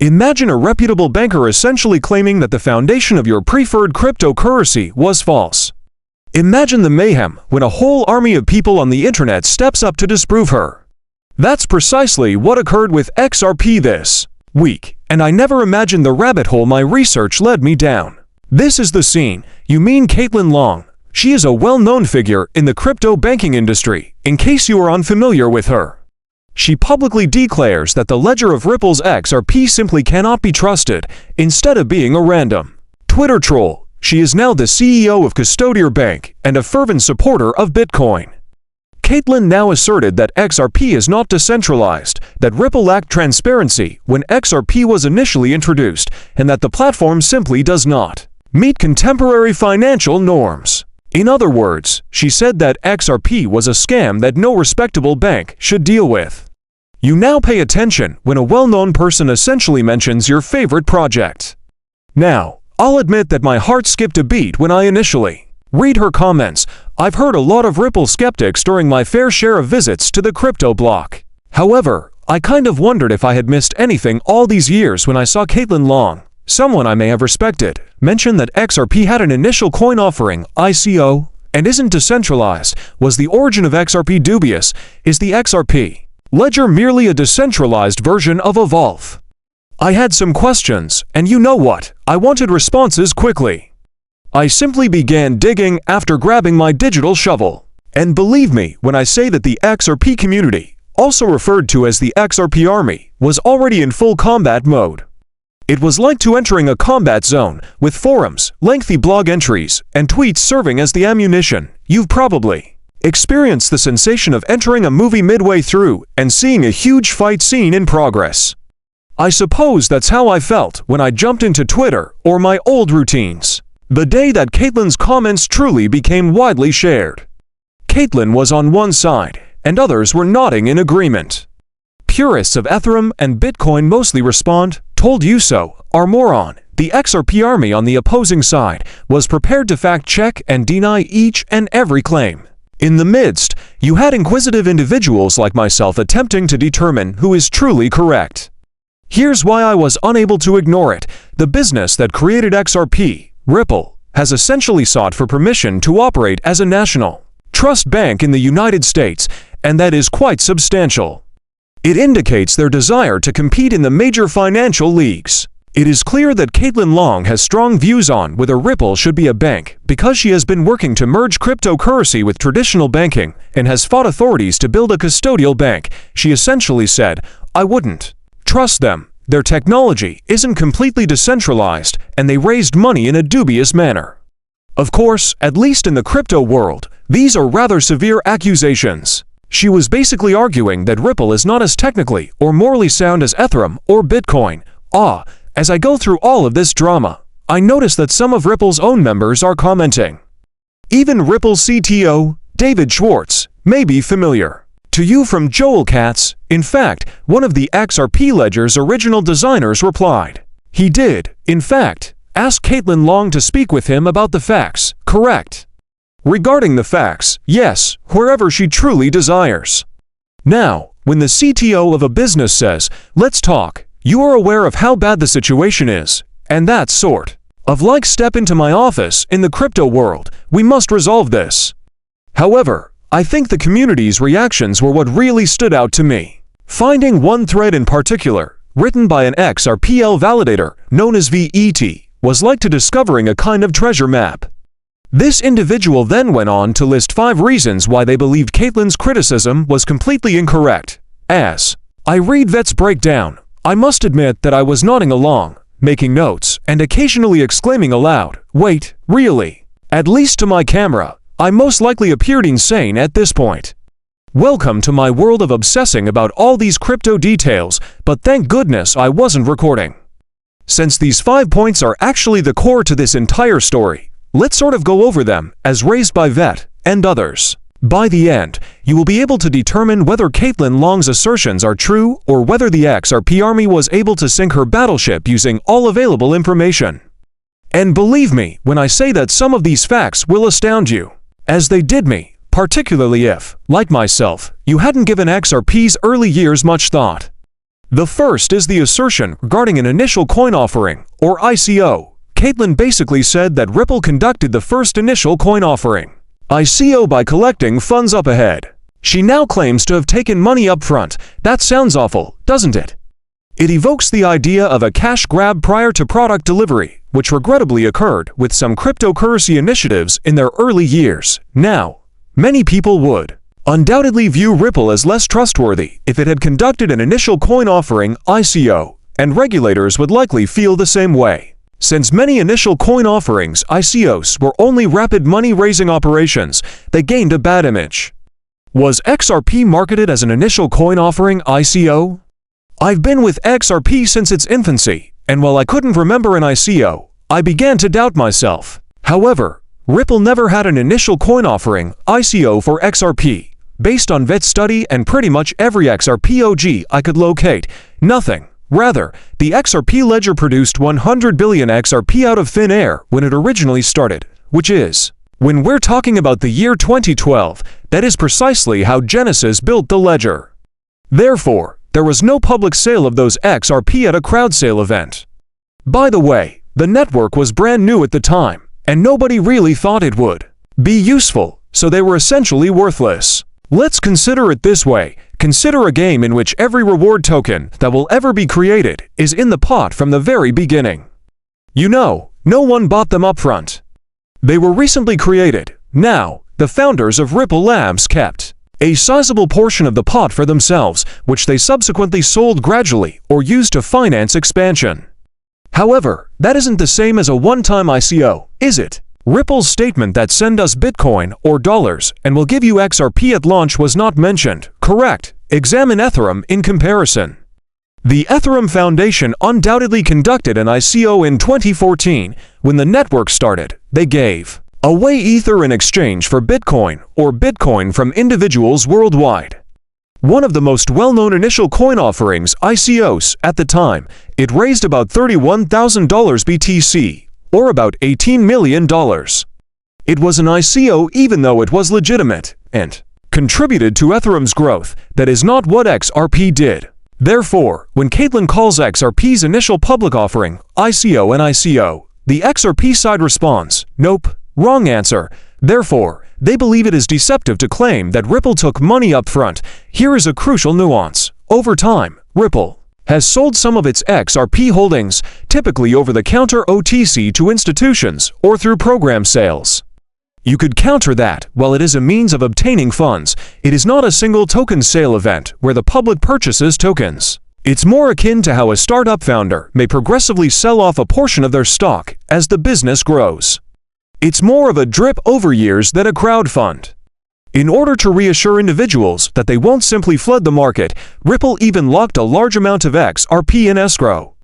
Imagine a reputable banker essentially claiming that the foundation of your preferred cryptocurrency was false. Imagine the mayhem when a whole army of people on the internet steps up to disprove her. That's precisely what occurred with XRP this week, and I never imagined the rabbit hole my research led me down. This is the scene. You mean Caitlin Long. She is a well-known figure in the crypto banking industry, in case you are unfamiliar with her. She publicly declares that the ledger of Ripple's XRP simply cannot be trusted, instead of being a random Twitter troll. She is now the CEO of XRP and a fervent supporter of Bitcoin. Caitlin now asserted that XRP is not decentralized, that Ripple lacked transparency when XRP was initially introduced, and that the platform simply does not meet contemporary financial norms. In other words, she said that XRP was a scam that no respectable bank should deal with. You now pay attention when a well-known person essentially mentions your favorite project. Now, I'll admit that my heart skipped a beat when I initially read her comments. I've heard a lot of Ripple skeptics during my fair share of visits to the crypto block. However, I kind of wondered if I had missed anything all these years when I saw Caitlin Long, someone I may have respected, mention that XRP had an initial coin offering, ICO, and isn't decentralized. Was the origin of XRP dubious? Is the XRP ledger merely a decentralized version of a vault? I had some questions, and you know what? I wanted responses quickly. I simply began digging after grabbing my digital shovel. And believe me when I say that the XRP community, also referred to as the XRP Army, was already in full combat mode. It was like entering a combat zone, with forums, lengthy blog entries, and tweets serving as the ammunition. You've probably experienced the sensation of entering a movie midway through and seeing a huge fight scene in progress. I suppose that's how I felt when I jumped into Twitter or my old routines, the day that Caitlin's comments truly became widely shared. Caitlin was on one side, and others were nodding in agreement. Purists of Ethereum and Bitcoin mostly respond, "Told you so," are moron. The XRP Army on the opposing side was prepared to fact-check and deny each and every claim. In the midst, you had inquisitive individuals like myself attempting to determine who is truly correct. Here's why I was unable to ignore it. The business that created XRP, Ripple, has essentially sought for permission to operate as a national trust bank in the United States, and that is quite substantial. It indicates their desire to compete in the major financial leagues. It is clear that Caitlin Long has strong views on whether Ripple should be a bank because she has been working to merge cryptocurrency with traditional banking and has fought authorities to build a custodial bank. She essentially said, "I wouldn't trust them. Their technology isn't completely decentralized, and they raised money in a dubious manner." Of course, at least in the crypto world, these are rather severe accusations. She was basically arguing that Ripple is not as technically or morally sound as Ethereum or Bitcoin. As I go through all of this drama, I notice that some of Ripple's own members are commenting. Even Ripple's CTO, David Schwartz, may be familiar to you from Joel Katz. In fact, one of the XRP ledger's original designers replied. He did, in fact, ask Caitlin Long to speak with him about the facts, correct? Regarding the facts, yes, wherever she truly desires. Now, when the CTO of a business says, "Let's talk," you are aware of how bad the situation is, and that's sort of like step into my office in the crypto world. We must resolve this. However, I think the community's reactions were what really stood out to me. Finding one thread in particular, written by an XRPL validator known as VET, was like to discovering a kind of treasure map. This individual then went on to list 5 reasons why they believed Caitlin's criticism was completely incorrect. As I read Vet's breakdown, I must admit that I was nodding along, making notes, and occasionally exclaiming aloud, "Wait, really?" At least to my camera, I most likely appeared insane at this point. Welcome to my world of obsessing about all these crypto details, but thank goodness I wasn't recording. Since these 5 points are actually the core to this entire story, let's sort of go over them, as raised by Vet and others. By the end, you will be able to determine whether Caitlin Long's assertions are true or whether the XRP Army was able to sink her battleship using all available information. And believe me when I say that some of these facts will astound you, as they did me, particularly if, like myself, you hadn't given XRP's early years much thought. The first is the assertion regarding an initial coin offering, or ICO. Caitlin basically said that Ripple conducted the first initial coin offering, ICO, by collecting funds up ahead. She now claims to have taken money up front. That sounds awful, doesn't it? It evokes the idea of a cash grab prior to product delivery, which regrettably occurred with some cryptocurrency initiatives in their early years. Now, many people would undoubtedly view Ripple as less trustworthy if it had conducted an initial coin offering, ICO, and regulators would likely feel the same way. Since many initial coin offerings, ICOs, were only rapid money-raising operations, they gained a bad image. Was XRP marketed as an initial coin offering, ICO? I've been with XRP since its infancy, and while I couldn't remember an ICO, I began to doubt myself. However, Ripple never had an initial coin offering, ICO, for XRP. Based on vet study and pretty much every XRP OG I could locate, nothing. Rather, the XRP ledger produced 100 billion XRP out of thin air when it originally started, which is, when we're talking about the year 2012, that is precisely how Genesis built the ledger. Therefore, there was no public sale of those XRP at a crowd sale event. By the way, the network was brand new at the time, and nobody really thought it would be useful, so they were essentially worthless. Let's consider it this way. Consider a game in which every reward token that will ever be created is in the pot from the very beginning. You know, no one bought them up front. They were recently created. Now, the founders of Ripple Labs kept a sizable portion of the pot for themselves, which they subsequently sold gradually or used to finance expansion. However, that isn't the same as a one-time ICO, is it? Ripple's statement that send us Bitcoin or dollars and we'll give you XRP at launch was not mentioned. Correct. Examine Ethereum in comparison. The Ethereum Foundation undoubtedly conducted an ICO in 2014. When the network started, they gave away Ether in exchange for Bitcoin or Bitcoin from individuals worldwide. One of the most well-known initial coin offerings, ICOs, at the time, it raised about $31,000 BTC, or about $18 million. It was an ICO even though it was legitimate, and contributed to Ethereum's growth. That is not what XRP did. Therefore, when Caitlin calls XRP's initial public offering, ICO, an ICO, the XRP side responds, nope, wrong answer. Therefore, they believe it is deceptive to claim that Ripple took money up front. Here is a crucial nuance. Over time, Ripple has sold some of its XRP holdings, typically over-the-counter OTC, to institutions or through program sales. You could counter that, while it is a means of obtaining funds, it is not a single token sale event where the public purchases tokens. It's more akin to how a startup founder may progressively sell off a portion of their stock as the business grows. It's more of a drip over years than a crowdfund. In order to reassure individuals that they won't simply flood the market, Ripple even locked a large amount of XRP in escrow.